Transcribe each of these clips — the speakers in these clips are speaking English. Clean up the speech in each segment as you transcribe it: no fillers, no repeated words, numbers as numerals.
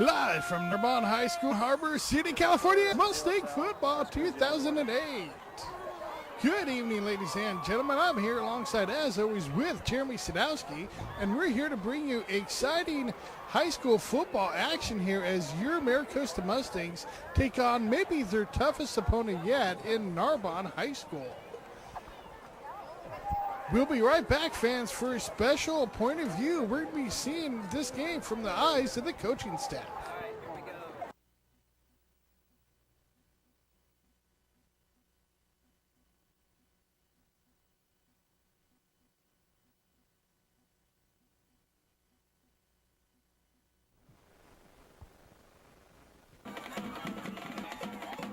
Live from Narbonne High School, Harbor City, California, Mustang Football 2008. Good evening, ladies and gentlemen. I'm here alongside, as always, with Jeremy Sadowski, and we're here to bring you exciting high school football action here as your Maricosta Mustangs take on maybe their toughest opponent yet in Narbonne High School. We'll be right back, fans, for a special point of view. We're going to be seeing this game from the eyes of the coaching staff.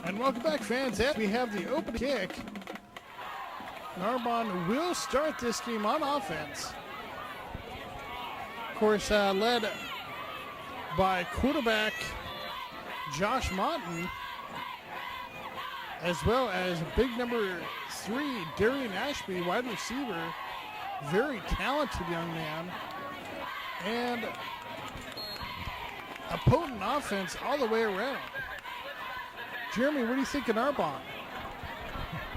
And welcome back, fans. As we have the open kick, Narbonne will start this game on offense. Of course, led by quarterback Josh Monton, as well as big number 3, Darian Ashby, wide receiver. Very talented young man. And a potent offense all the way around. Jeremy, what do you think of Narbonne?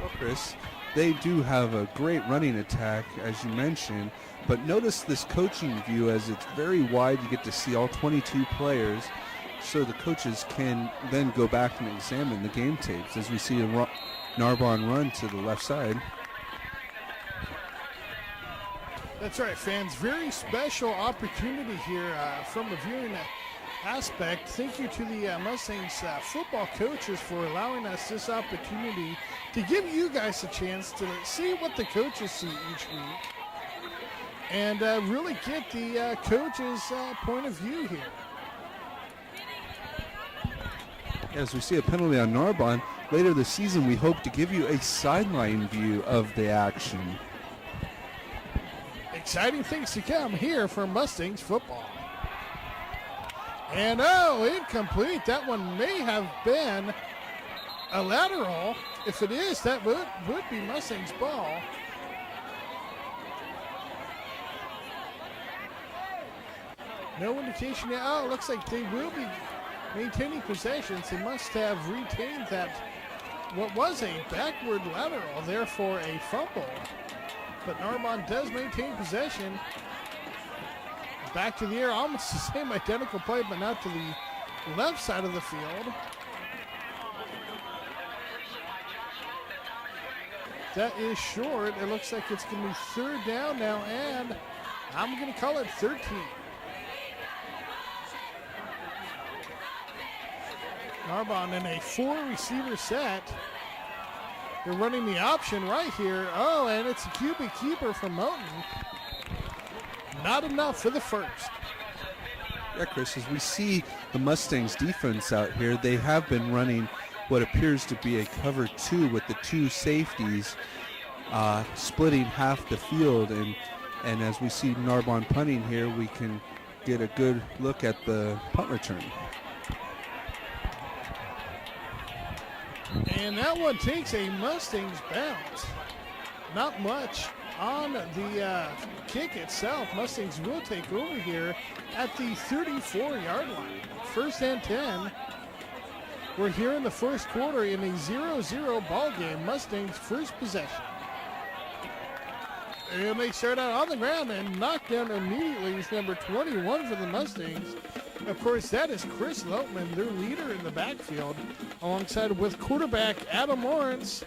Well, Chris, they do have a great running attack, as you mentioned, but notice this coaching view as it's very wide. You get to see all 22 players, so the coaches can then go back and examine the game tapes as we see Narbonne run to the left side. That's right, fans. Very special opportunity here from a viewing aspect. Thank you to the Mustangs football coaches for allowing us this opportunity to give you guys a chance to see what the coaches see each week and really get the coaches' point of view here. As we see a penalty on Narbonne, later this season we hope to give you a sideline view of the action. Exciting things to come here for Mustangs football. And incomplete. That one may have been a lateral. If it is, that would be Mustang's ball. No indication yet. Oh, it looks like they will be maintaining possession. They must have retained that, what was a backward lateral, therefore a fumble. But Narbonne does maintain possession. Back to the air, almost the same identical play, but now to the left side of the field. That is short. It looks like it's going to be third down now, and I'm going to call it 13. Narbonne in a 4-receiver set. They're running the option right here. Oh, and it's a QB keeper from Mountain. Not enough for the first. Yeah, Chris, as we see the Mustangs defense out here, they have been running what appears to be a cover 2 with the 2 safeties splitting half the field. And as we see Narbonne punting here, we can get a good look at the punt return. And that one takes a Mustangs bounce. Not much on the kick itself. Mustangs will take over here at the 34-yard line. First and 10. We're here in the first quarter in a 0-0 ball game. Mustangs first possession. And they start out on the ground and knock down immediately is number 21 for the Mustangs. Of course, that is Chris Lotman, their leader in the backfield, alongside with quarterback Adam Lawrence.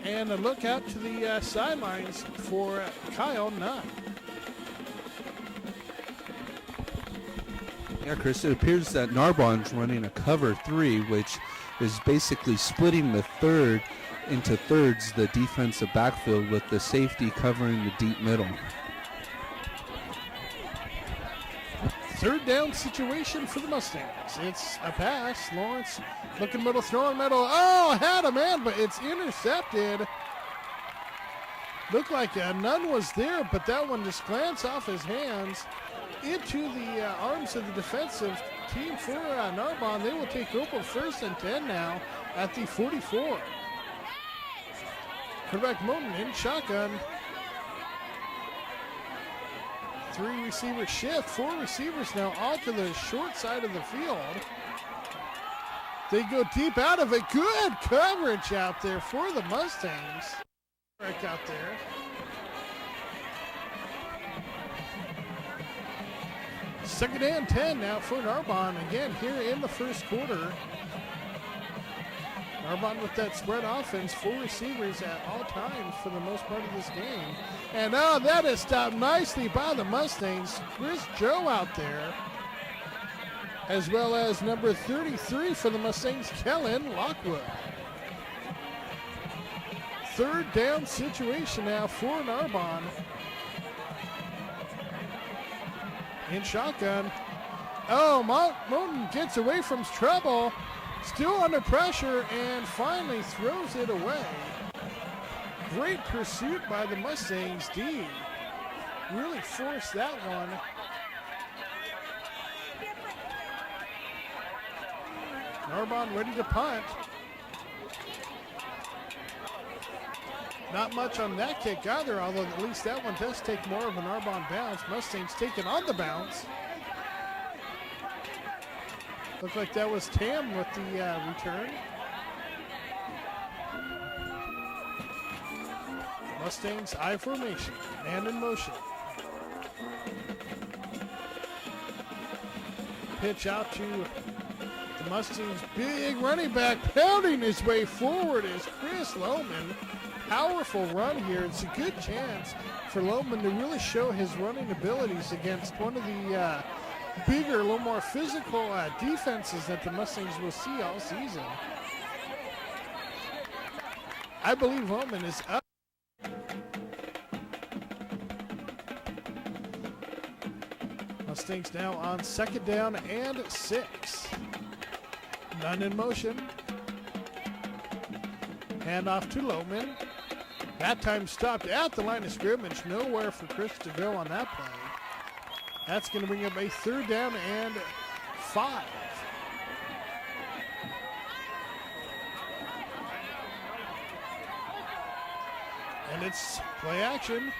And a look out to the sidelines for Kyle Nunn. Yeah, Chris, it appears that Narbonne's running a cover 3, which is basically splitting the third into thirds, the defensive backfield, with the safety covering the deep middle. Third down situation for the Mustangs. It's a pass. Lawrence looking middle, throwing middle. Oh, had a man, but it's intercepted. Looked like none was there, but that one just glanced off his hands into the arms of the defensive team for Narbonne. They will take over first and 10 now at the 44. Quarterback Moten in shotgun. Three receiver shift, four receivers now all to the short side of the field. They go deep out of it. Good coverage out there for the Mustangs. Right out there. Second and 10 now for Narbonne again here in the first quarter. Narbonne with that spread offense, four receivers at all times for the most part of this game. And that is stopped nicely by the Mustangs. Chris Joe out there, as well as number 33 for the Mustangs, Kellen Lockwood. Third down situation now for Narbonne. In shotgun. Oh, Moten gets away from trouble. Still under pressure and finally throws it away. Great pursuit by the Mustangs D. Really forced that one. Narbonne ready to punt. Not much on that kick either, although at least that one does take more of an Narbonne bounce. Mustangs taking on the bounce. Looked like that was Tam with the return. Mustangs I formation, man in motion. Pitch out to the Mustangs' big running back, pounding his way forward is Chris Lohman. Powerful run here. It's a good chance for Lohman to really show his running abilities against one of the bigger, a little more physical defenses that the Mustangs will see all season. I believe Lohman is up. Mustangs now on second down and 6. None in motion. Hand off to Lohman. That time stopped at the line of scrimmage. Nowhere for Chris to go on that play. That's going to bring up a third down and 5. And it's play action.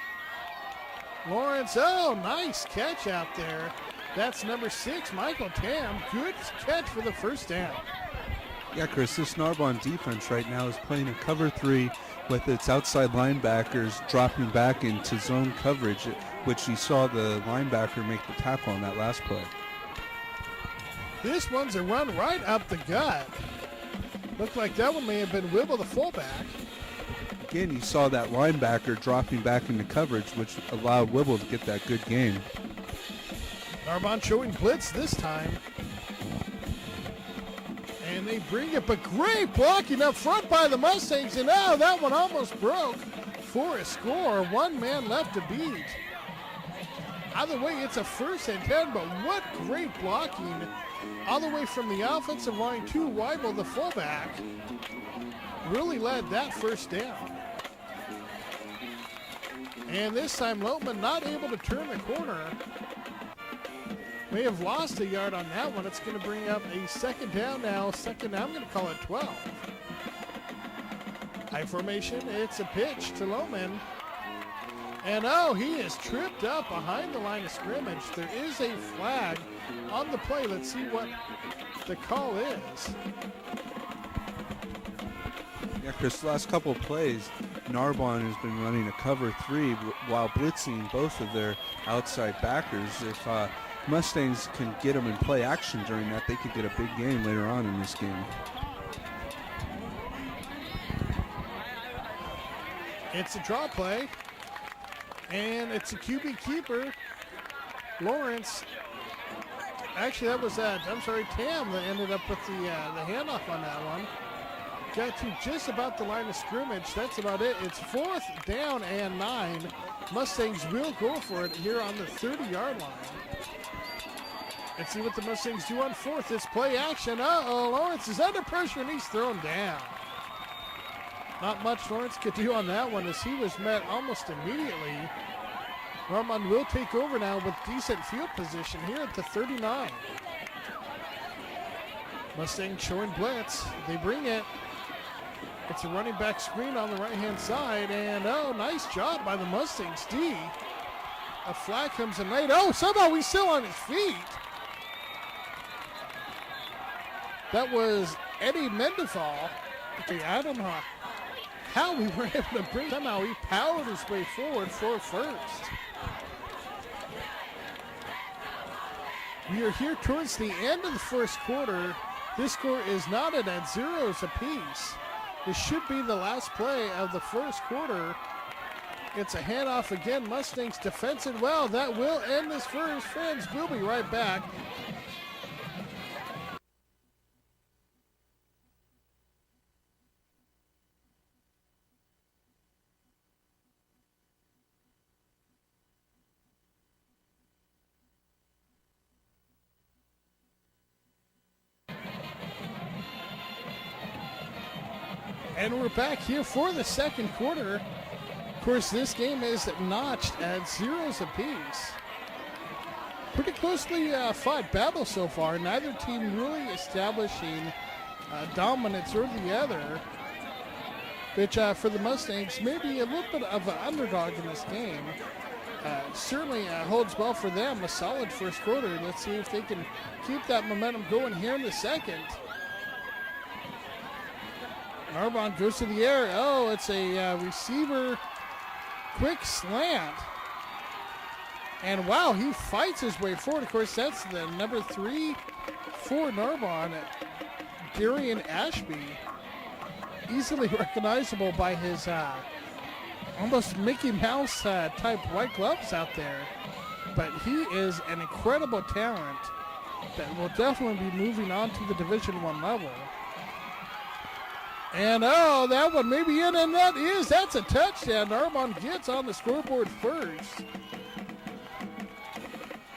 Lawrence, nice catch out there. That's number 6, Michael Tam. Good catch for the first down. Yeah, Chris, this Narbonne defense right now is playing a cover 3 with its outside linebackers dropping back into zone coverage, which you saw the linebacker make the tackle on that last play. This one's a run right up the gut. Looked like that one may have been Wibble, the fullback. Again, you saw that linebacker dropping back into coverage, which allowed Wibble to get that good gain. Narbonne showing blitz this time. And they bring it, but great blocking up front by the Mustangs, and now that one almost broke for a score. One man left to beat. Either way, it's a first and 10, but what great blocking all the way from the offensive line to Weibel, the fullback. Really led that first down. And this time, Lohman not able to turn the corner. May have lost a yard on that one. It's going to bring up a second down now. I'm going to call it 12. High formation. It's a pitch to Lohman. And he is tripped up behind the line of scrimmage. There is a flag on the play. Let's see what the call is. Yeah, Chris, the last couple of plays, Narbonne has been running a cover 3 while blitzing both of their outside backers. If Mustangs can get them in play action during that, they could get a big game later on in this game. It's a draw play, and it's a QB keeper. Lawrence, actually that was Tam that ended up with the handoff on that one. Got to just about the line of scrimmage. That's about it. It's 4th down and 9. Mustangs will go for it here on the 30-yard line. Let's see what the Mustangs do on 4th. It's play action. Lawrence is under pressure and he's thrown down. Not much Lawrence could do on that one as he was met almost immediately. Narbonne will take over now with decent field position here at the 39. Mustangs showing blitz. They bring it. It's a running back screen on the right-hand side, and nice job by the Mustangs D. a flag comes in late. Oh, somehow he's still on his feet. That was Eddie Mendenthal. Okay, I don't know how we were able to bring. Somehow he powered his way forward for first. We are here towards the end of the first quarter. This score is knotted at zeros apiece. This should be the last play of the first quarter. It's a handoff again. Mustangs defense it well. That will end this first. Friends, we'll be right back. And we're back here for the second quarter. Of course, this game is notched at zeros apiece. Pretty closely fought battle so far. Neither team really establishing dominance over the other, which for the Mustangs may be a little bit of an underdog in this game. Certainly holds well for them. A solid first quarter. Let's see if they can keep that momentum going here in the second. Narbonne goes to the air. Oh, it's a receiver quick slant. And wow, he fights his way forward. Of course, that's the number 3 for Narbonne, Darian Ashby. Easily recognizable by his almost Mickey Mouse type white gloves out there. But he is an incredible talent that will definitely be moving on to the Division I level. And oh, that one may be in, and that's a touchdown. Narbonne gets on the scoreboard first.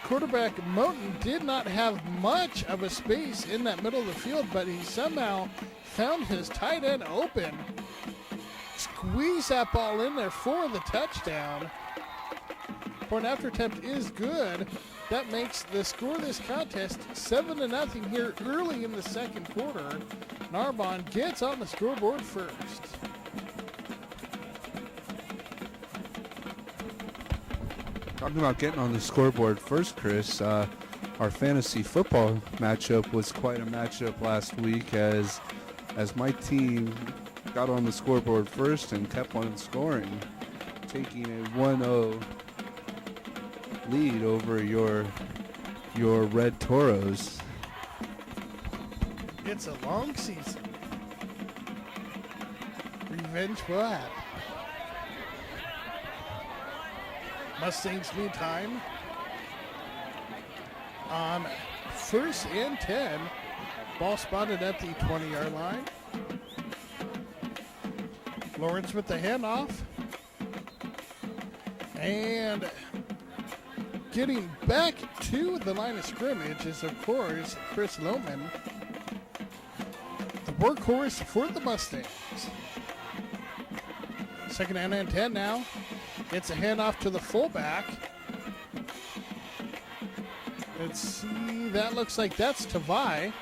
Quarterback Moten did not have much of a space in that middle of the field, but he somehow found his tight end open. Squeeze that ball in there for the touchdown. Point after attempt is good. That makes the score of this contest 7-0 here early in the second quarter. Narbonne gets on the scoreboard first. Talking about getting on the scoreboard first, Chris, our fantasy football matchup was quite a matchup last week as my team got on the scoreboard first and kept on scoring, taking a 1-0 lead over your Red Toros. It's a long season. Revenge will happen. Mustangs, meantime, on 1st and 10. Ball spotted at the 20-yard line. Lawrence with the handoff. And getting back to the line of scrimmage is, of course, Chris Lohman, the workhorse for the Mustangs. 2nd and 10 now. It's a handoff to the fullback. Let's see, that looks like that's Tavai.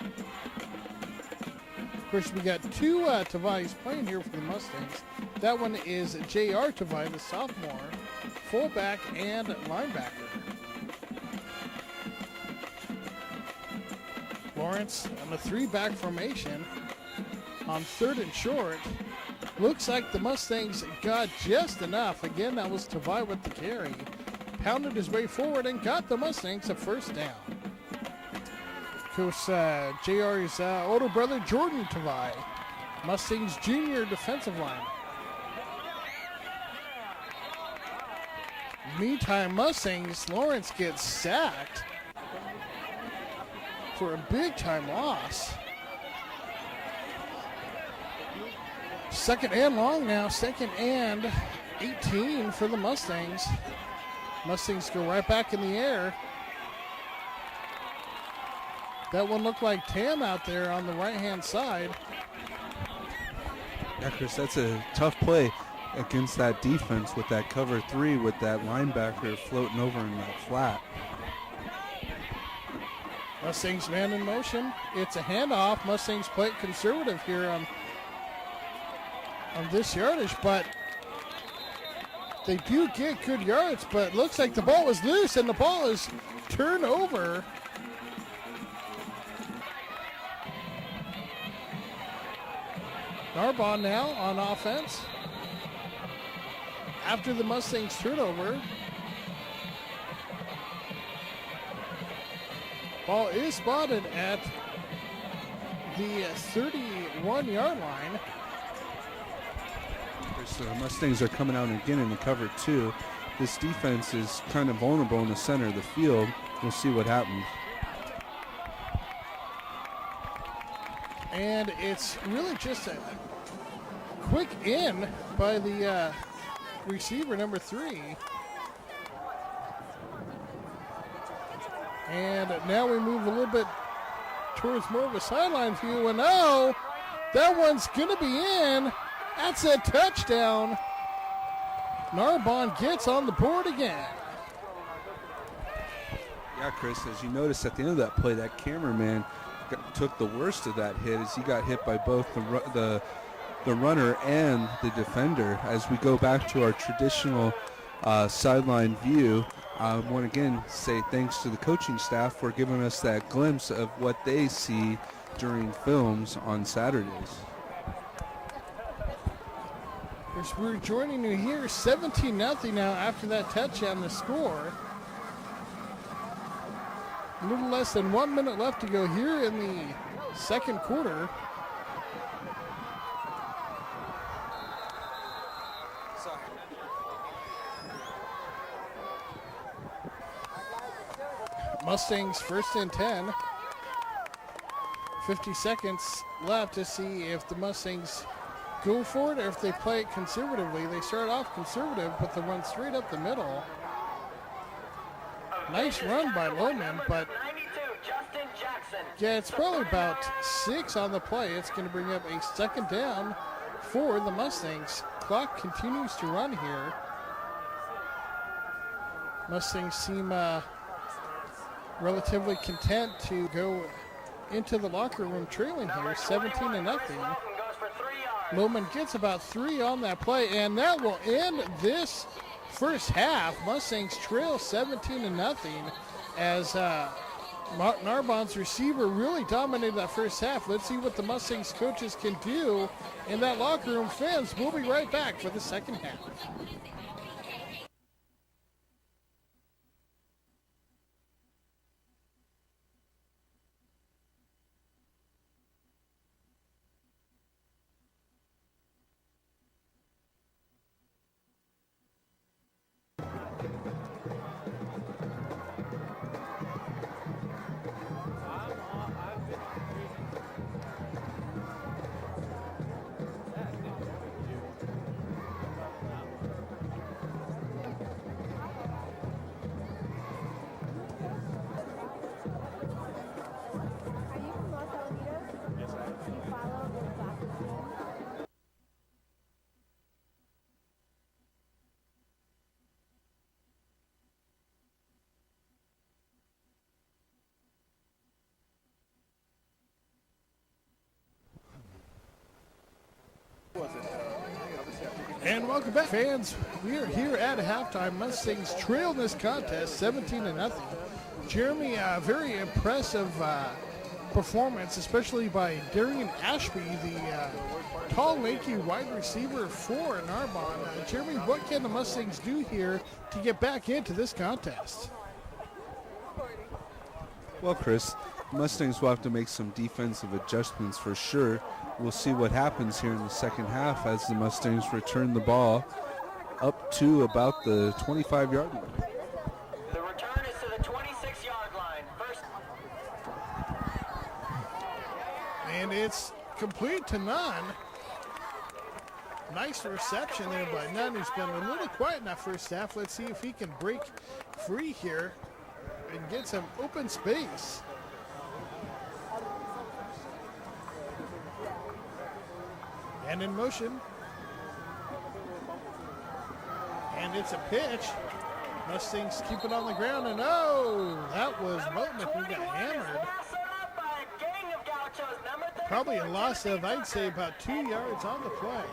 Of course, we got 2 Tavais playing here for the Mustangs. That one is J.R. Tavai, the sophomore, fullback and linebacker. Lawrence on the 3-back formation on 3rd and short. Looks like the Mustangs got just enough. Again, that was Tavai with the carry. Pounded his way forward and got the Mustangs a first down. Of course, JR's older brother, Jordan Tavai, Mustangs junior defensive line. Meantime, Mustangs, Lawrence gets sacked for a big-time loss. 2nd and long now, 2nd and 18 for the Mustangs. Mustangs go right back in the air. That one looked like Tam out there on the right-hand side. Yeah, Chris, that's a tough play against that defense with that cover 3 with that linebacker floating over in that flat. Mustangs man in motion. It's a handoff. Mustangs play it conservative here on this yardage, but They do get good yards, but looks like the ball was loose and the ball is turned over. Narbonne now on offense. After the Mustangs turnover. Ball is spotted at the 31-yard line. So the Mustangs are coming out again in the cover 2. This defense is kind of vulnerable in the center of the field. We'll see what happens. And it's really just a quick in by the receiver, number 3. And now we move a little bit towards more of a sideline view. And oh, that one's going to be in. That's a touchdown. Narbonne gets on the board again. Yeah, Chris, as you noticed at the end of that play, that cameraman took the worst of that hit as he got hit by both the runner and the defender. As we go back to our traditional sideline view, I want to again say thanks to the coaching staff for giving us that glimpse of what they see during films on Saturdays. We're joining you here 17-0 now after that touchdown to score. A little less than 1 minute left to go here in the second quarter. Mustangs first and 10. 50 seconds left to see if the Mustangs go for it or if they play it conservatively. They start off conservative, but they run straight up the middle. Nice run by Lohman, but yeah, it's probably about 6 on the play. It's going to bring up a second down for the Mustangs. Clock continues to run here. Mustangs seem relatively content to go into the locker room trailing here, 17-0. Lohman gets about 3 on that play, and that will end this first half. Mustangs trail 17-0 as Narbonne's receiver really dominated that first half. Let's see what the Mustangs coaches can do in that locker room. Fans, we'll be right back for the second half. And welcome back, fans. We are here at halftime. Mustangs trail this contest 17-0. Jeremy, very impressive performance, especially by Darian Ashby, the tall, lanky wide receiver for Narbonne. Jeremy, what can the Mustangs do here to get back into this contest? Well, Chris, Mustangs will have to make some defensive adjustments for sure. We'll see what happens here in the second half as the Mustangs return the ball up to about the 25-yard line. The return is to the 26-yard line. First. And it's complete to Nunn. Nice reception there by Nunn, who's been a little quiet in that first half. Let's see if he can break free here and get some open space. And in motion. And it's a pitch. Mustangs keep it on the ground, and oh, that was Moulton who got hammered. Probably a loss of, I'd say, about 2 yards on the play.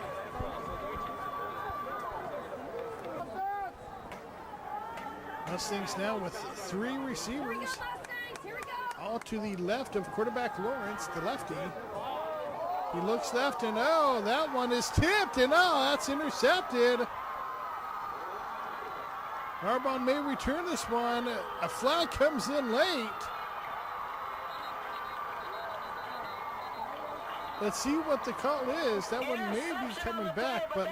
Mustangs now with 3 receivers, all to the left of quarterback Lawrence, the lefty. He looks left, and oh, that one is tipped, and oh, that's intercepted. Narbonne may return this one. A flag comes in late. Let's see what the call is. That one may be coming back, but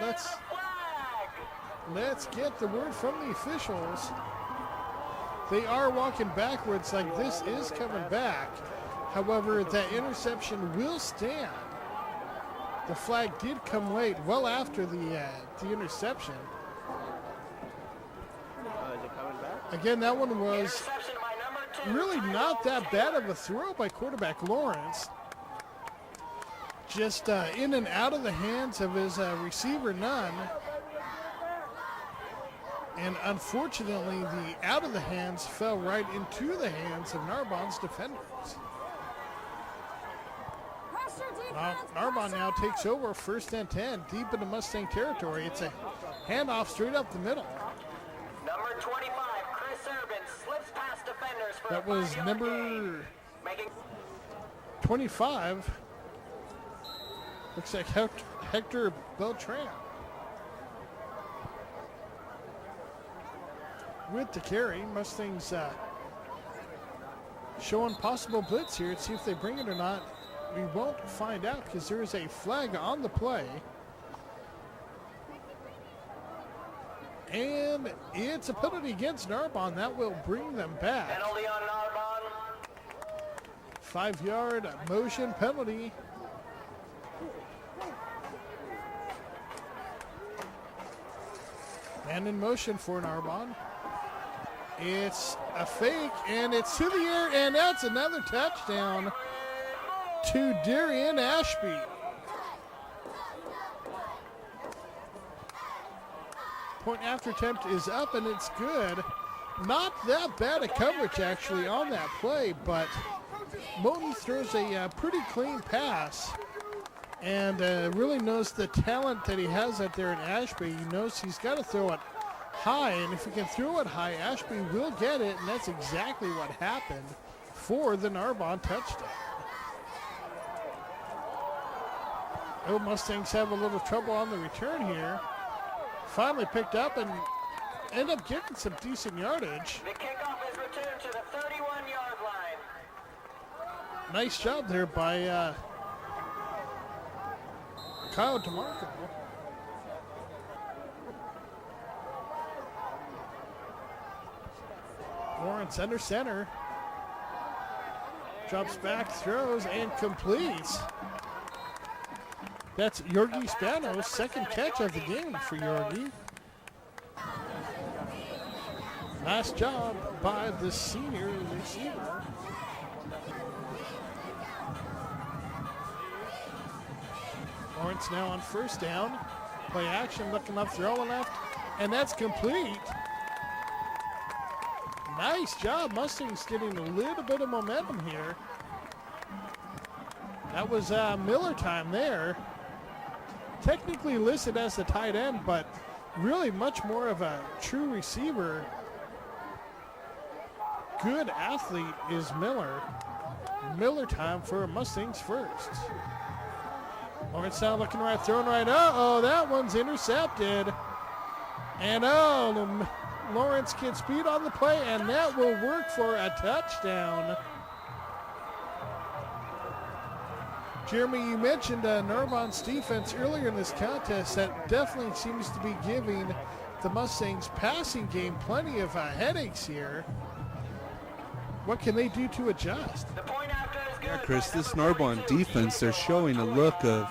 let's get the word from the officials. They are walking backwards like this is coming back. However, that interception will stand. The flag did come late, well after the interception. Is it coming back? Again, that one was Interception by number 2. really not that bad of a throw by quarterback Lawrence. Just in and out of the hands of his receiver, Nunn. And unfortunately, the out of the hands fell right into the hands of Narbonne's defenders. Narbonne now takes over 1st and 10, deep into Mustang territory. It's a handoff straight up the middle. Number 25, Chris Urban, slips past defenders for That a was 5-yard number gain. Making 25. Looks like Hector Beltran with the carry. Mustangs showing possible blitz here. Let's see if they bring it or not. We won't find out because there is a flag on the play. And it's a penalty against Narbonne. That will bring them back. penalty on Narbonne. 5-yard motion penalty. Man in motion for Narbonne. It's a fake, and it's to the air, and that's another touchdown to Darian Ashby. Point after attempt is up, and it's good. Not that bad a coverage, actually, on that play, but Moten throws a pretty clean pass and really knows the talent that he has out there in Ashby. He knows he's got to throw it high, and if he can throw it high, Ashby will get it, and that's exactly what happened for the Narbonne touchdown. Oh, Mustangs have a little trouble on the return here. Finally picked up and end up getting some decent yardage. The kickoff is returned to the 31-yard line. Nice job there by Kyle DeMarco. Lawrence under center. Drops back, throws, and completes. That's Yorgi Spanos' second catch of the game for Yorgi. Nice job by the senior receiver. Lawrence now on 1st down. Play action, looking up, throwing left, and that's complete. Nice job. Mustangs getting a little bit of momentum here. That was Miller time there. Technically listed as the tight end, but really much more of a true receiver. Good athlete is Miller. Miller time for Mustangs first. Lawrence now looking right, throwing right. Uh-oh, that one's intercepted. And oh, Lawrence gets speed on the play, and that will work for a touchdown. Jeremy, you mentioned Narbonne's defense earlier in this contest. That definitely seems to be giving the Mustangs passing game plenty of headaches here. What can they do to adjust? The point after is good. Yeah, Chris, this Narbonne defense, they're showing a look of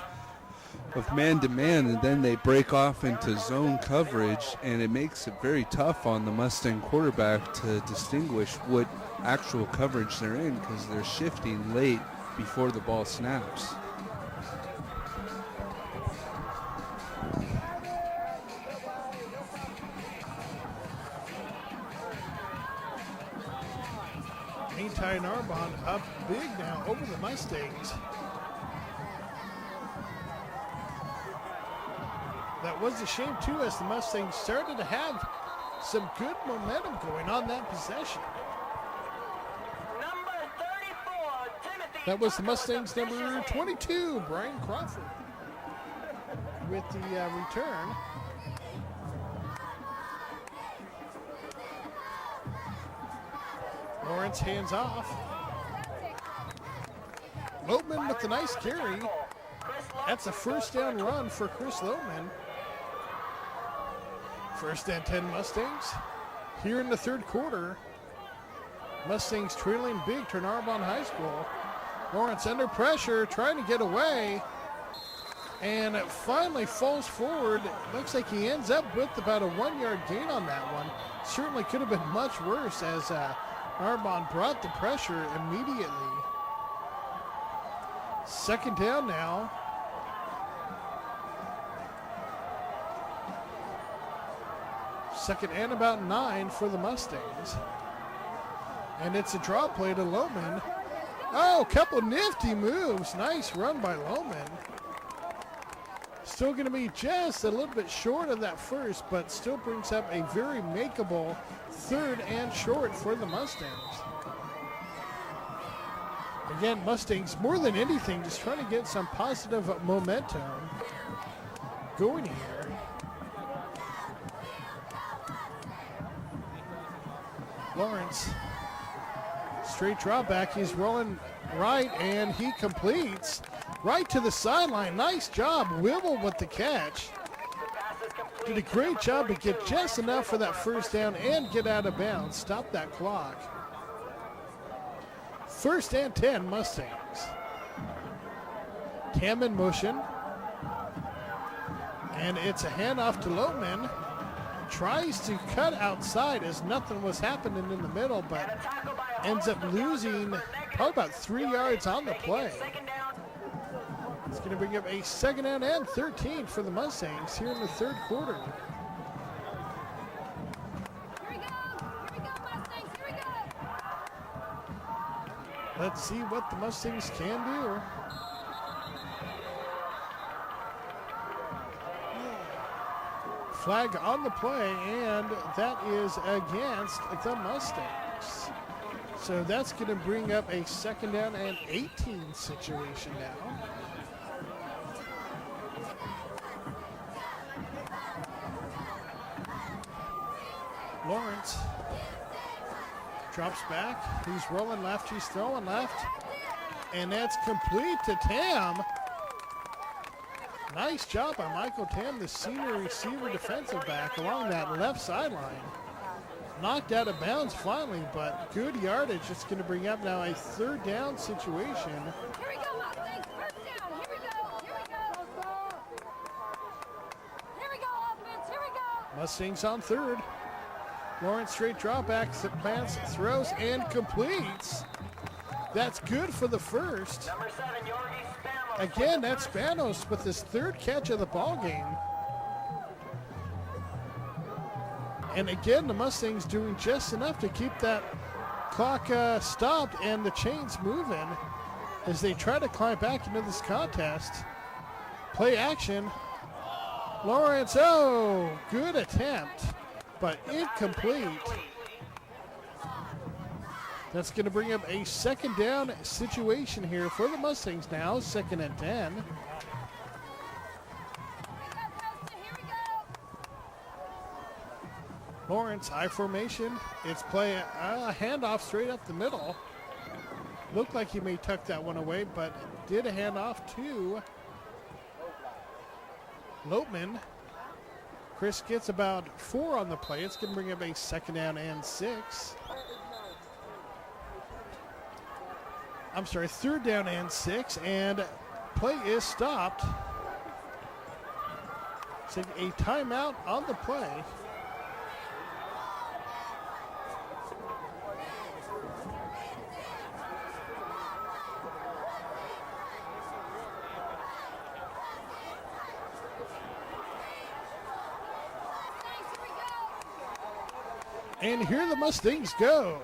man-to-man, and then they break off into zone coverage, and it makes it very tough on the Mustang quarterback to distinguish what actual coverage they're in because they're shifting late before the ball snaps. Meantime, Narbonne up big now over the Mustangs. That was a shame, too, as the Mustangs started to have some good momentum going on that possession. Number 34, Timothy. That was the Mustangs' number 22, Brian Crawford, with the return. Lawrence hands off. Loatman with the nice carry. That's a first down run for Chris Loatman. First and 10 Mustangs. Here in the third quarter, Mustangs trailing big to Narbonne High School. Lawrence under pressure, trying to get away, and it finally falls forward. Looks like he ends up with about a 1-yard gain on that one. Certainly could have been much worse as Narbonne brought the pressure immediately. Second down now. Second and about 9 for the Mustangs. And it's a draw play to Loatman. Oh, a couple nifty moves. Nice run by Loatman. Still going to be just a little bit short of that first, but still brings up a very makeable third and short for the Mustangs. Again, Mustangs, more than anything, just trying to get some positive momentum going here. Lawrence, straight drop back. He's rolling right, and he completes right to the sideline. Nice job, Whipple with the catch. Did a great job to get just enough for that first down and get out of bounds. Stop that clock. First and 10 Mustangs. Tam in motion. And it's a handoff to Loatman. Tries to cut outside as nothing was happening in the middle, but ends up losing probably about 3 yards on the play. It's going to bring up a second down and 13 for the Mustangs here in the third quarter. Let's see what the Mustangs can do. Flag on the play, and that is against the Mustangs. So that's going to bring up a second down and 18 situation now. Lawrence drops back. He's rolling left. He's throwing left. And that's complete to Tam. Nice job by Michael Tam, the senior receiver defensive back, along that left sideline. Knocked out of bounds finally, but good yardage. It's going to bring up now a third down situation. Here we go, Mustangs. First down. Here we go. Here we go. Here we go, offense. Here we go. Mustangs on third. Lawrence straight drop back, plants, throws, and completes. That's good for the first. Number 7, Yorgi Spanos. Again, that's Spanos with his third catch of the ball game. And again, the Mustangs doing just enough to keep that clock stopped and the chains moving as they try to climb back into this contest. Play action. Lawrence, oh, good attempt, but incomplete. That's going to bring up a second down situation here for the Mustangs now, second and 10. Here we go. Lawrence, high formation. It's play a handoff straight up the middle. Looked like he may tuck that one away, but did a handoff to Loatman. Chris gets about 4 on the play. It's going to bring up a second down and 6. I'm sorry, third down and 6, and play is stopped. Take a timeout on the play. And here the Mustangs go.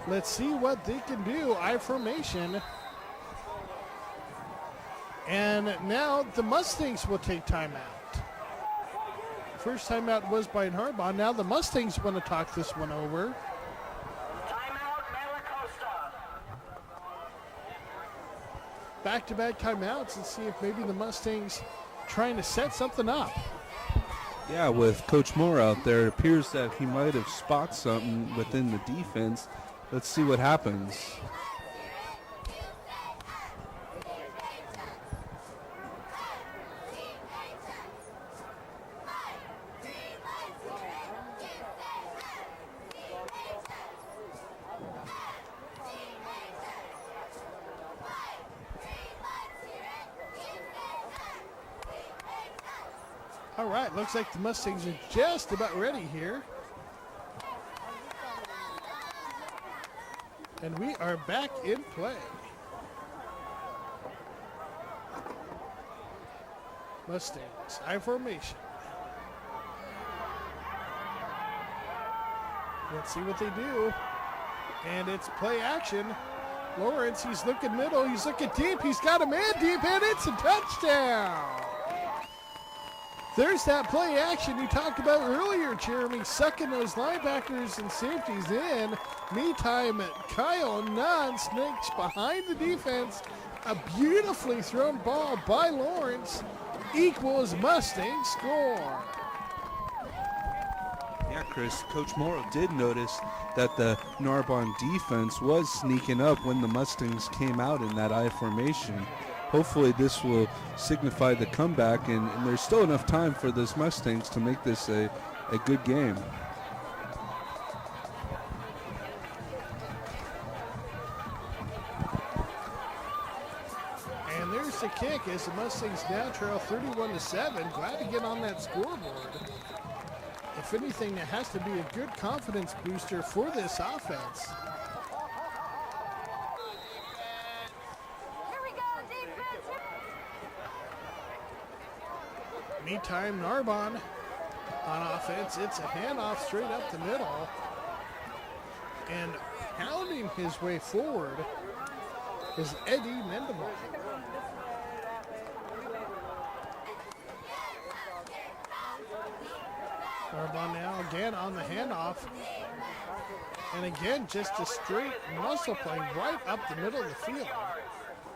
Let's see what they can do. I formation. And now the Mustangs will take timeout. First timeout was by Narbonne. Now the Mustangs want to talk this one over. Timeout, Malacosta. Back-to-back timeouts and see if maybe the Mustangs trying to set something up. Yeah, with Coach Moore out there, it appears that he might have spotted something within the defense. Let's see what happens. All right, looks like the Mustangs are just about ready here. And we are back in play. Mustangs, I formation. Let's see what they do. And it's play action. Lawrence, he's looking middle, he's looking deep, he's got a man deep, and it's a touchdown. There's that play action you talked about earlier, Jeremy, sucking those linebackers and safeties in. Meantime, Kyle Nunn sneaks behind the defense. A beautifully thrown ball by Lawrence equals Mustang score. Yeah, Chris, Coach Morrow did notice that the Narbonne defense was sneaking up when the Mustangs came out in that I formation. Hopefully this will signify the comeback, and there's still enough time for those Mustangs to make this a good game. And there's the kick as the Mustangs now trail 31-7. Glad to get on that scoreboard. If anything, that has to be a good confidence booster for this offense. Here we go, defense. Meantime, Narbonne on offense. It's a handoff straight up the middle. And pounding his way forward is Eddie Narbonne. Narbonne now again on the handoff. And again, just a straight muscle play right up the middle of the field.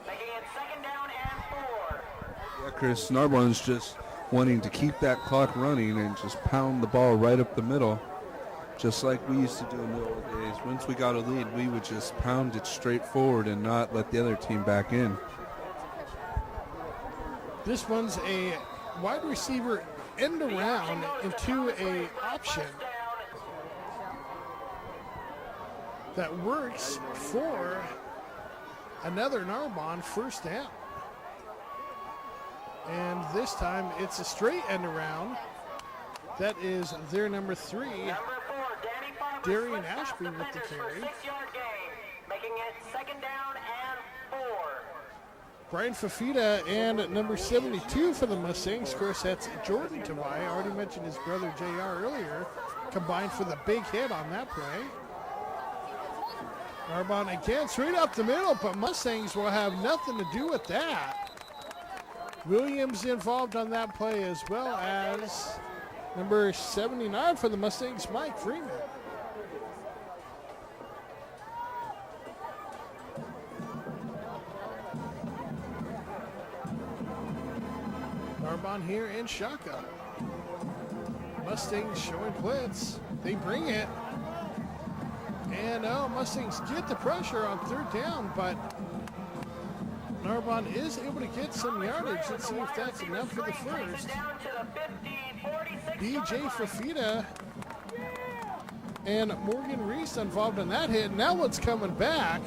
Making it second down and 4. Yeah, Chris, Narbonne's just wanting to keep that clock running and just pound the ball right up the middle, just like we used to do in the old days. Once we got a lead, we would just pound it straight forward and not let the other team back in. This one's a wide receiver end around into a option that works for another Narbonne first down. And this time it's a straight end around. That is their number 3, Number 4, Danny Farber Darian slips off Ashby with the defenders for carry. 6-yard gain, making it second down and 4. Brian Fafita and number 72 for the Mustangs. Of course, that's Jordan Tawai. I already mentioned his brother JR earlier. Combined for the big hit on that play. Narbonne again straight up the middle, but Mustangs will have nothing to do with that. Williams involved on that play, as well as number 79 for the Mustangs, Mike Freeman. Narbonne here in shotgun. Mustangs showing blitz. They bring it. And Mustangs get the pressure on third down, but Narbonne is able to get some yardage. Let's see if that's enough for the first. Down to the 50, 46 DJ Fafita and Morgan Reese involved in that hit. Now what's coming back?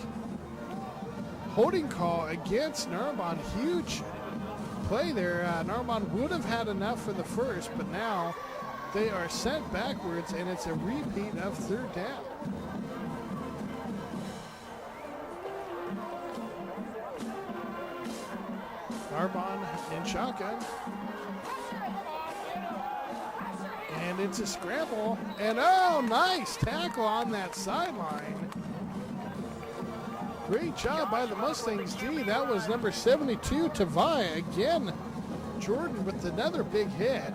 Holding call against Narbonne. Huge play there. Narbonne would have had enough for the first, but now they are sent backwards, and it's a repeat of third down. Narbonne in shotgun. And it's a scramble. And nice tackle on that sideline. Great job by the Mustangs D. That was number 72, Tavai. Again, Jordan with another big hit.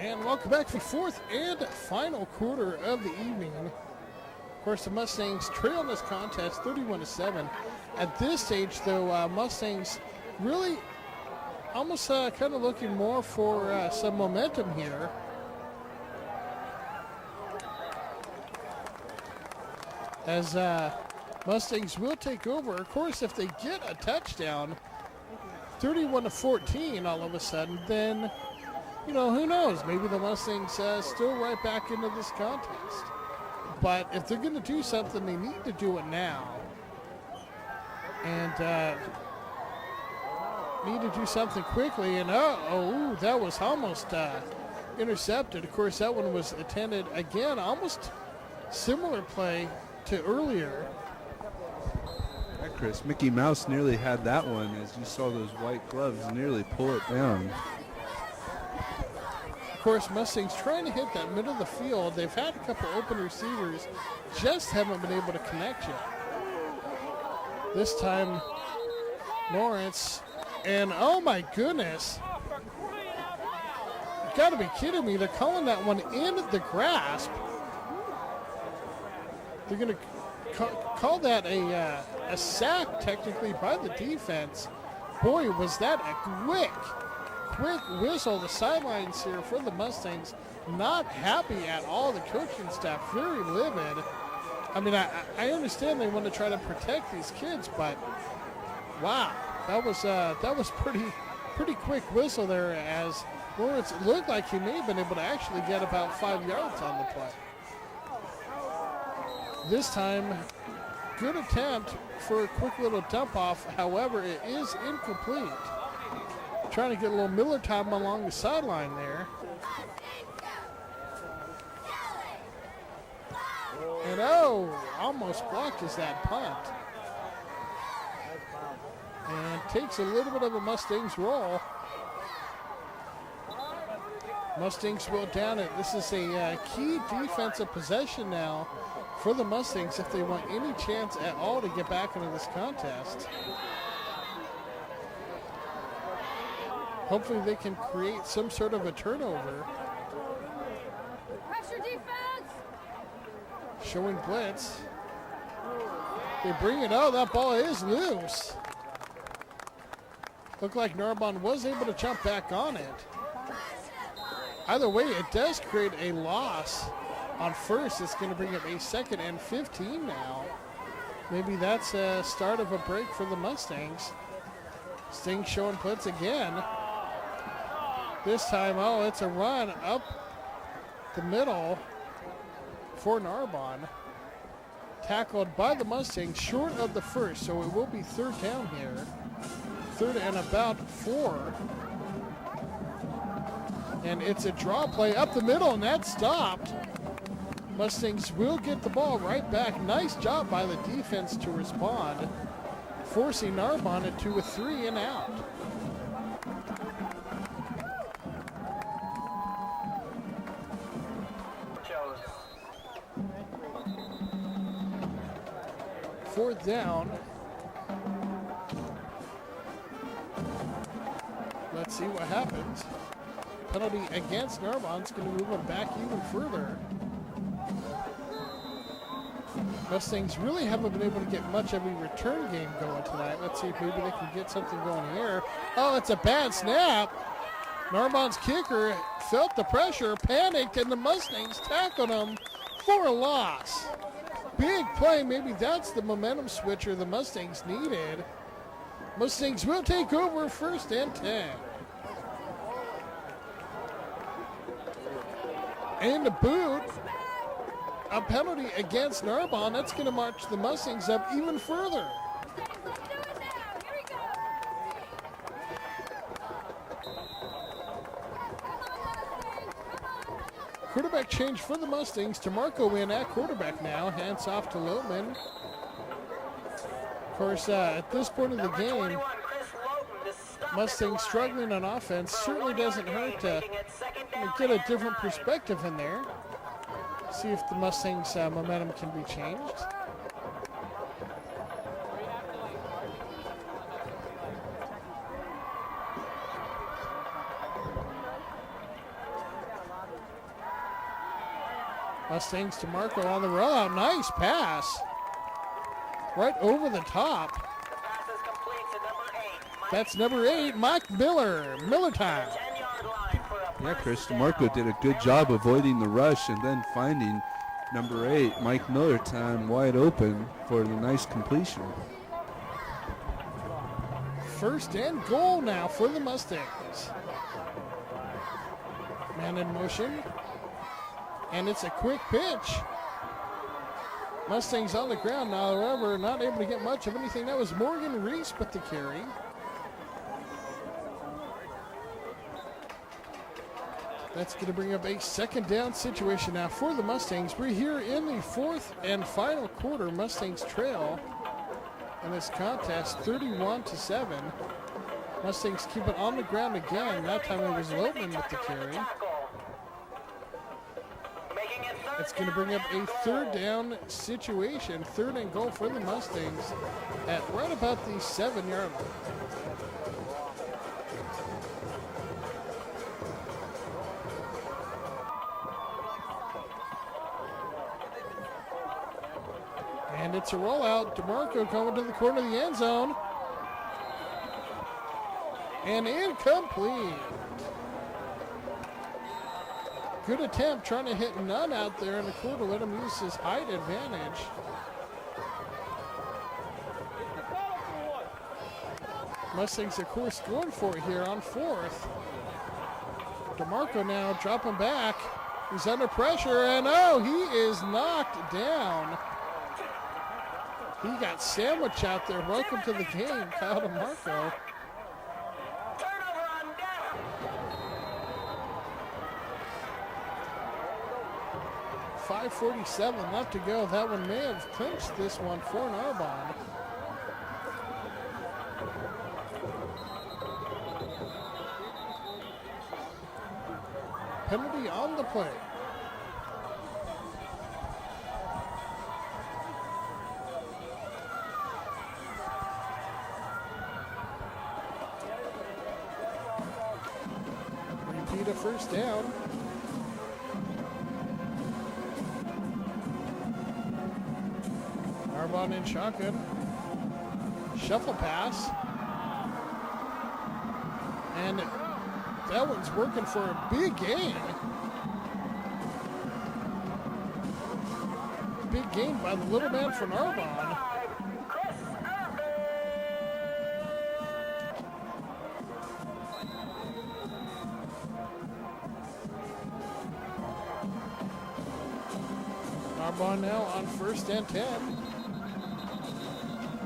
And welcome back to the fourth and final quarter of the evening. Of course, the Mustangs trail in this contest 31-7. At this stage, though, Mustangs really almost kind of looking more for some momentum here. As Mustangs will take over. Of course, if they get a touchdown, 31-14 all of a sudden, then, you know, who knows? Maybe the Mustangs still right back into this contest. But if they're going to do something, they need to do it now. And need to do something quickly. And that was almost intercepted. Of course, that one was attended again, almost similar play to earlier. Yeah, Chris, Mickey Mouse nearly had that one as you saw those white gloves nearly pull it down. Of course, Mustangs trying to hit that middle of the field. They've had a couple open receivers, just haven't been able to connect yet. This time, Lawrence, and oh my goodness. You gotta be kidding me. They're calling that one in the grasp. They're gonna call that a sack technically by the defense. Boy, was that a quick whistle. The sidelines here for the Mustangs not happy at all. The coaching staff very livid. I mean, I understand they want to try to protect these kids, but wow, that was pretty quick whistle there, as Lawrence looked like he may have been able to actually get about 5 yards on the play. This time, good attempt for a quick little dump off. However, it is incomplete. Trying to get a little Miller time along the sideline there. And almost blocked is that punt. And takes a little bit of a Mustangs roll. Mustangs will down it. This is a key defensive possession now for the Mustangs if they want any chance at all to get back into this contest. Hopefully they can create some sort of a turnover. Pressure defense. Showing blitz. They bring it out. That ball is loose. Looked like Narbonne was able to jump back on it. Either way, it does create a loss on first. It's going to bring up a 2nd and 15 now. Maybe that's a start of a break for the Mustangs. Sting showing blitz again. This time, it's a run up the middle for Narbonne. Tackled by the Mustangs short of the first, so it will be 3rd down here. 3rd and about 4. And it's a draw play up the middle, and that's stopped. Mustangs will get the ball right back. Nice job by the defense to respond, forcing Narbonne to a 3 and out. Fourth down. Let's see what happens. Penalty against Narbonne's going to move them back even further. Mustangs really haven't been able to get much of a return game going tonight. Let's see if maybe they can get something going here. Oh, it's a bad snap. Narbonne's kicker felt the pressure, panicked, and the Mustangs tackled him for a loss. Big play. Maybe that's the momentum switcher the Mustangs needed. Mustangs will take over 1st and 10. And the boot, a penalty against Narbonne. That's going to march the Mustangs up even further. Let's do it now. Here we go. Quarterback change for the Mustangs. DeMarco in at quarterback now. Hands off to Loatman. Of course, at this point of the game, Mustangs struggling on offense. Certainly doesn't hurt to get a different perspective in there. See if the Mustangs' momentum can be changed. Mustangs to Marco on the rollout. Nice pass. Right over the top. The pass is complete to number 8. That's number 8, Mike Miller. Miller time. 10-yard line for a Yeah, first Chris down. DeMarco did a good job avoiding the rush and then finding number 8, Mike Miller time wide open for the nice completion. First and goal now for the Mustangs. Man in motion. And it's a quick pitch. Mustangs on the ground now, however, not able to get much of anything. That was Morgan Reese with the carry. That's going to bring up a second down situation now for the Mustangs. We're here in the fourth and final quarter. Mustangs trail in this contest 31-7. Mustangs keep it on the ground again. That time it was Lopeman with the carry. Making it third It's going to down bring up and a goal. third down situation. Third and goal for the Mustangs at right about the 7-yard line. And it's a rollout. DeMarco coming to the corner of the end zone. And incomplete. Good attempt trying to hit none out there in the corner. Let him use his height advantage. Mustangs, of course, going for it here on fourth. DeMarco now dropping back. He's under pressure, and oh, he is knocked down. He got sandwiched out there. Welcome to the game, Kyle DeMarco. Turnover on down. 5:47 left to go. That one may have clinched this one for Narbonne. Penalty on the play. Repeat a first down. Narbonne in shotgun. Shuffle pass. And that one's working for a big gain. Big gain by the little man from Narbonne. Chris Irvin. Narbonne now on first and 10.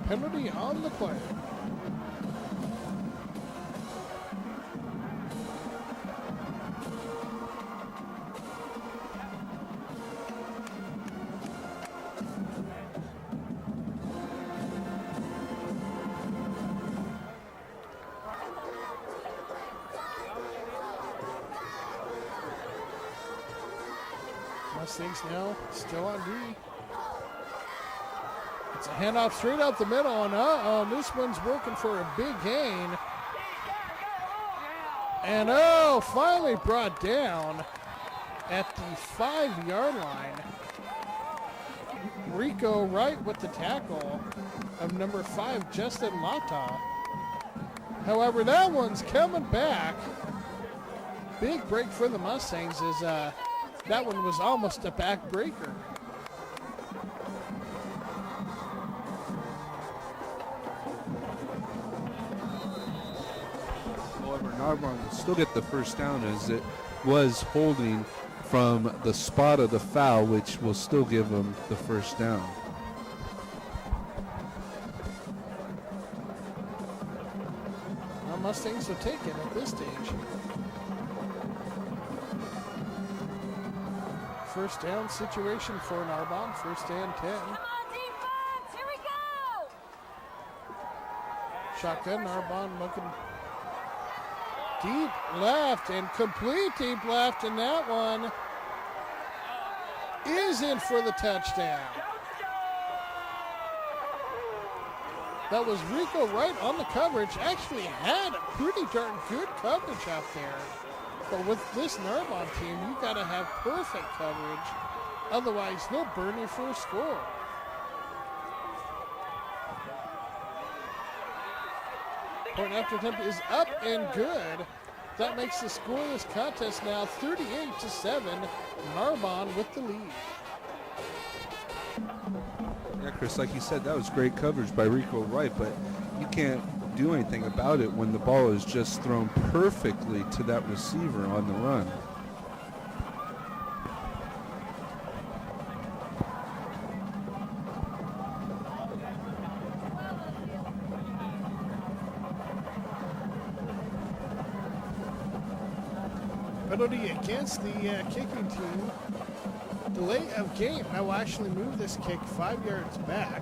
Penalty on the play. Mustangs now still on D. It's a handoff straight out the middle, and this one's working for a big gain. And finally brought down at the 5-yard line. Rico Wright with the tackle of number 5, Justin Lata. However, that one's coming back. Big break for the Mustangs as that one was almost a backbreaker. However, Narbonne will still get the first down as it was holding from the spot of the foul, which will still give them the first down. Now Mustangs will take it at this stage. First down situation for Narbonne. First and 10. Come on, defense! Here we go! Shotgun, Narbonne looking deep left and complete deep left, and that one is in for the touchdown. That was Rico Wright on the coverage. Actually had a pretty darn good coverage out there. But with this Narbonne team, you got to have perfect coverage Otherwise, they'll burn you for a score. Point after attempt is up and good. That makes the score of this contest now 38-7. Narbonne with the lead. Yeah, Chris, like you said, that was great coverage by Rico Wright, but you can't do anything about it when the ball is just thrown perfectly to that receiver on the run. Penalty against the kicking team. Delay of game. That will actually move this kick 5 yards back.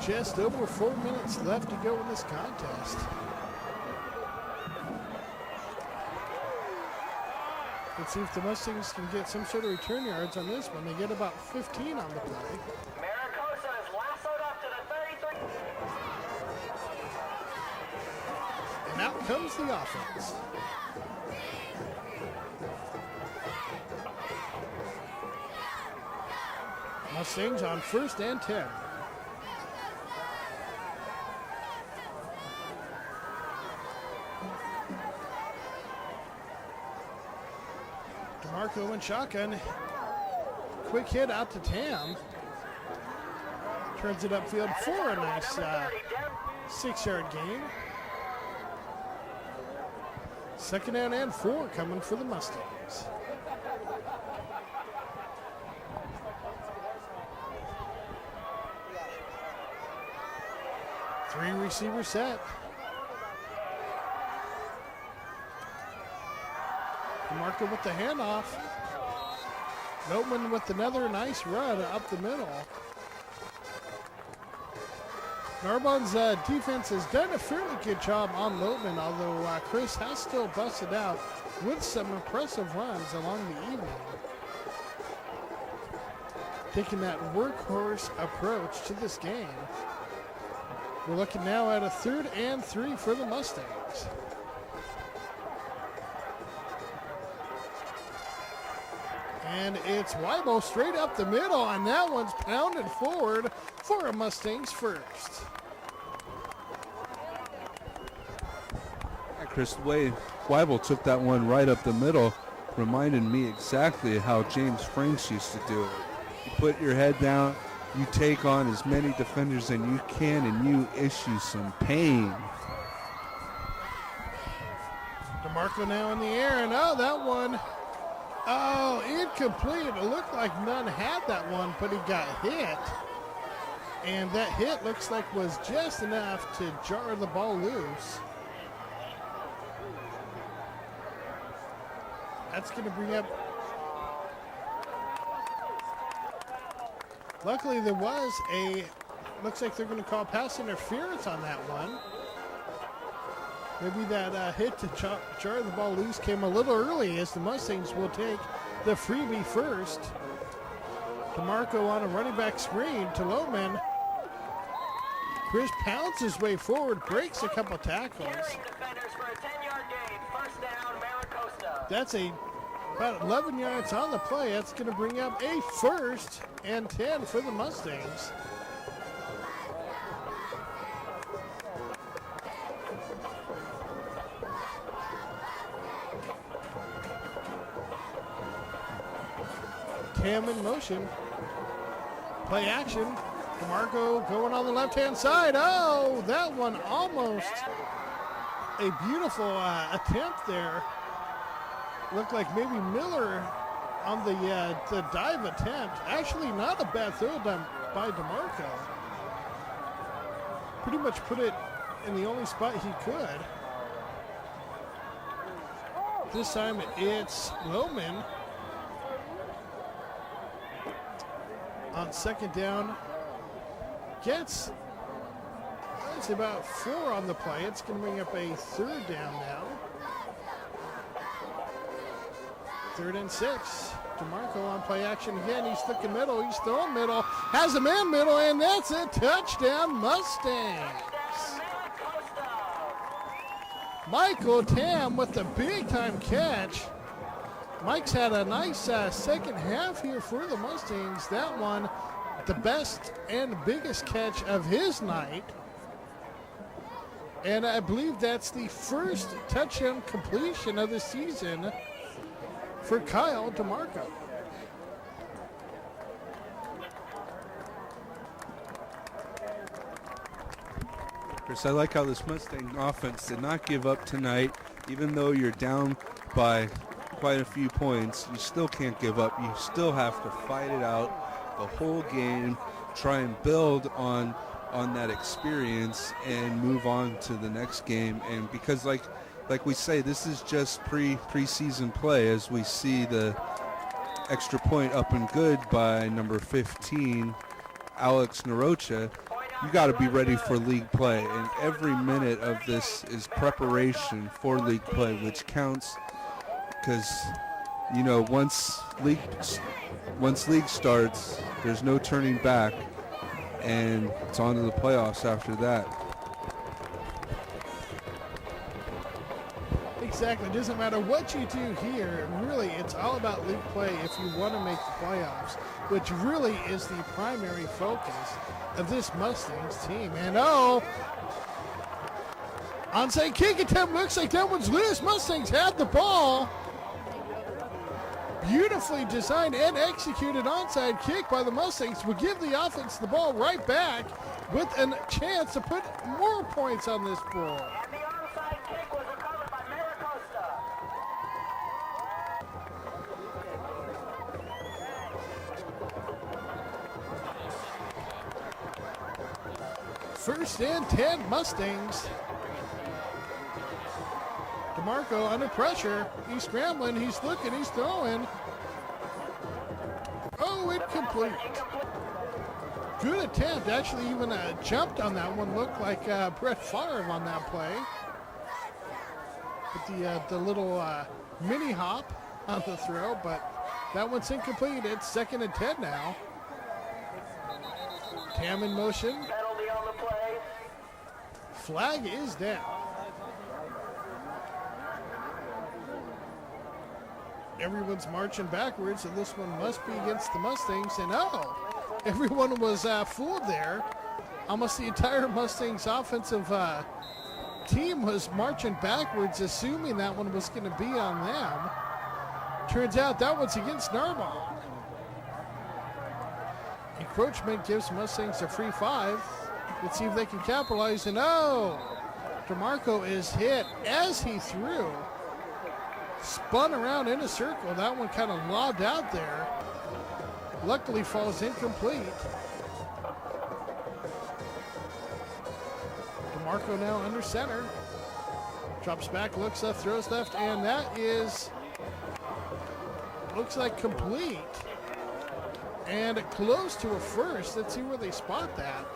Just over 4 minutes left to go in this contest. Let's see if the Mustangs can get some sort of return yards on this one. They get about 15 on the play. Maricosa is lassoed up to the 33. And out comes the offense. Mustangs on 1st and 10. DeMarco and shotgun. Quick hit out to Tam. Turns it upfield for a nice 6-yard gain. 2nd down and 4 coming for the Mustangs. Three receiver set. DeMarco with the handoff. Notman with another nice run up the middle. Narbonne's defense has done a fairly good job on Notman, although Chris has still busted out with some impressive runs along the evening. Taking that workhorse approach to this game. We're looking now at a 3rd and 3 for the Mustangs. And it's Weibo straight up the middle, and that one's pounded forward for a Mustangs first. Yeah, Chris, the way Weibel took that one right up the middle reminded me exactly how James Franks used to do it. You put your head down, you take on as many defenders as you can, and you issue some pain. DeMarco now in the air, and oh, that one, oh, incomplete. It looked like none had that one, but he got hit. And that hit looks like was just enough to jar the ball loose. That's going to bring up. Luckily, there was looks like they're going to call pass interference on that one. Maybe that hit to jar the ball loose came a little early, as the Mustangs will take the freebie first. DeMarco on a running back screen to Lowman. Chris pounds his way forward, breaks a couple tackles. Defenders for a 10-yard gain. 1st down, Maricosa. That's about 11 yards on the play. That's going to bring up a 1st and 10 for the Mustangs. Tam in motion. Play action. DeMarco going on the left-hand side. Oh, that one almost a beautiful attempt there. Looked like maybe Miller on the dive attempt. Actually, not a bad throw done by DeMarco. Pretty much put it in the only spot he could. This time it's Lowman on 2nd down. Gets, it's about 4 on the play. It's going to bring up a 3rd down now. 3rd and 6. DeMarco on play action again. He's looking middle. He's throwing middle. Has a man middle, and that's a touchdown, Mustangs. Michael Tam with the big-time catch. Mike's had a nice second half here for the Mustangs. That one, the best and biggest catch of his night. And I believe that's the first touchdown completion of the season for Kyle DeMarco. Chris, I like how this Mustang offense did not give up tonight. Even though you're down by quite a few points, you still can't give up. You still have to fight it out the whole game, try and build on that experience and move on to the next game. And because like we say, this is just preseason play, as we see the extra point up and good by number 15, Alex Narocha. You got to be ready for league play, and every minute of this is preparation for league play, which counts, because you know once league starts, there's no turning back, and it's on to the playoffs after that. Exactly. It doesn't matter what you do here. Really, it's all about league play if you want to make the playoffs, which really is the primary focus of this Mustangs team. And onside kick attempt, looks like that one's loose. Mustangs had the ball. Beautifully designed and executed onside kick by the Mustangs will give the offense the ball right back with a chance to put more points on this board. And the onside kick was recovered by Maricosta. First and 10 Mustangs. DeMarco under pressure. He's scrambling, he's looking, he's throwing. Oh, incomplete. Good attempt. Actually even jumped on that one. Looked like Brett Favre on that play. With the little mini hop on the throw, but that one's incomplete. It's second and 10 now. Tam in motion. Penalty on the play. Flag is down. Everyone's marching backwards, and this one must be against the Mustangs. And everyone was fooled there. Almost the entire Mustangs offensive team was marching backwards, assuming that one was going to be on them. Turns out that one's against Narbonne. Encroachment gives Mustangs a free 5. Let's see if they can capitalize. And DeMarco is hit as he threw. Spun around in a circle. That one kind of lobbed out there. Luckily falls incomplete. DeMarco now under center. Drops back, looks left, throws left, and that is, looks like complete. And close to a first. Let's see where they spot that.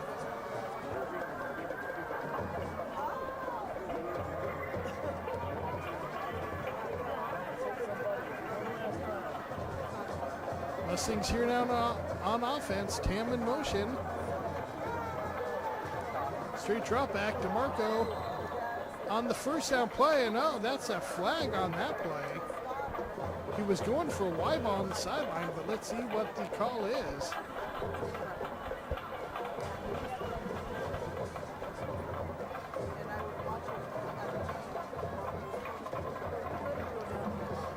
Mustangs here now on offense. Tam in motion. Straight drop back. DeMarco on the first down play. And that's a flag on that play. He was going for a wide ball on the sideline, but let's see what the call is.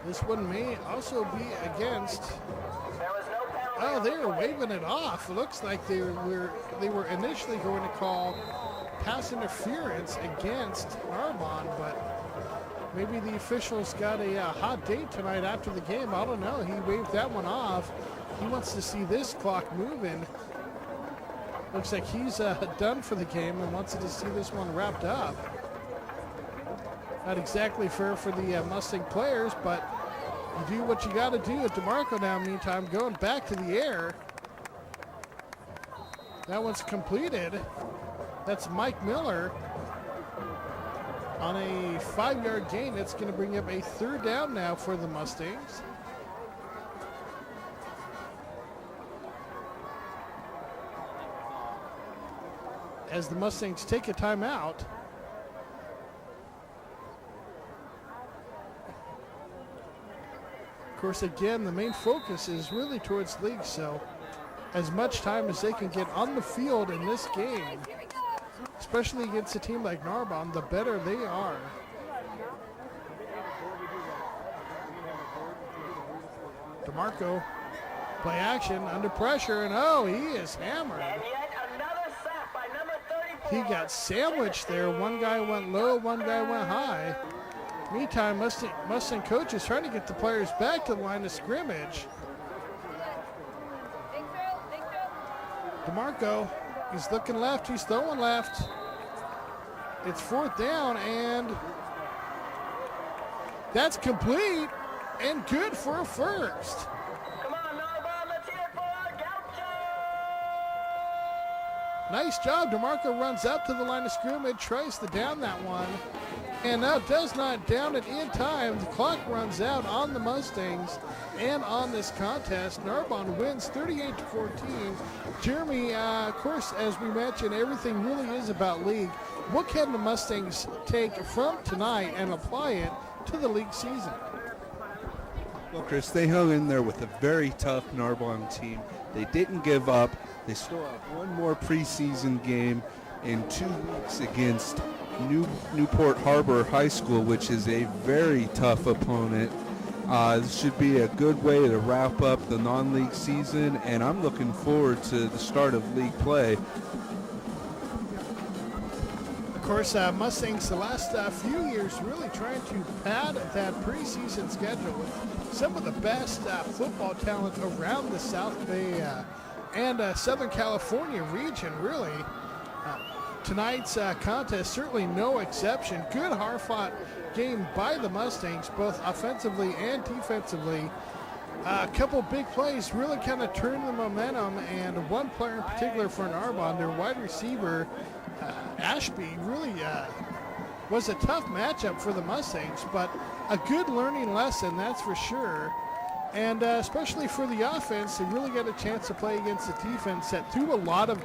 This one may also be against. They were waving it off. It looks like they were initially going to call pass interference against Narbonne, but maybe the officials got a hot date tonight after the game. I don't know. He waved that one off. He wants to see this clock moving. Looks like he's done for the game and wants to see this one wrapped up. Not exactly fair for the Mustang players, but you do what you got to do. At DeMarco now, meantime, going back to the air. That one's completed. That's Mike Miller on a 5-yard gain. That's going to bring up a third down now for the Mustangs. As the Mustangs take a timeout. course, again, the main focus is really towards league, so as much time as they can get on the field in this game, especially against a team like Narbonne, the better they are. DeMarco, play action, under pressure, and oh, he is hammered. And yet another sack by number 34. He got sandwiched there. One guy went low, one guy went high. Meantime, Mustang coach is trying to get the players back to the line of scrimmage. DeMarco, he's looking left, he's throwing left. It's 4th down, and that's complete and good for a first. Come on, Narbonne, let's hear it for our Gaucho. Nice job. DeMarco runs up to the line of scrimmage, tries to down that one, and now does not down it in time. The clock runs out on the Mustangs and on this contest. Narbonne wins 38-14. Jeremy, of course, as we mentioned, everything really is about league. What can the Mustangs take from tonight and apply it to the league season? Well, Chris, they hung in there with a very tough Narbonne team. They didn't give up. They still have one more preseason game in 2 weeks against Newport Harbor High School, which is a very tough opponent. This should be a good way to wrap up the non-league season, and I'm looking forward to the start of league play. Of course, Mustangs the last few years really trying to pad that preseason schedule with some of the best football talent around the South Bay and Southern California region, really. Tonight's contest, certainly no exception. Good hard-fought game by the Mustangs, both offensively and defensively. A couple big plays really kind of turned the momentum, and one player in particular for Narbonne, their wide receiver, Ashby, really was a tough matchup for the Mustangs, but a good learning lesson, that's for sure. And especially for the offense, they really got a chance to play against the defense that threw a lot of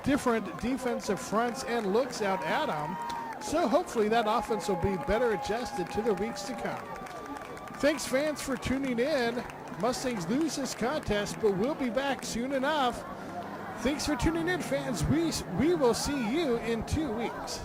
different defensive fronts and looks out at them. So hopefully that offense will be better adjusted to the weeks to come. Thanks, fans, for tuning in. Mustangs lose this contest, but we'll be back soon enough. Thanks for tuning in, fans. We will see you in 2 weeks.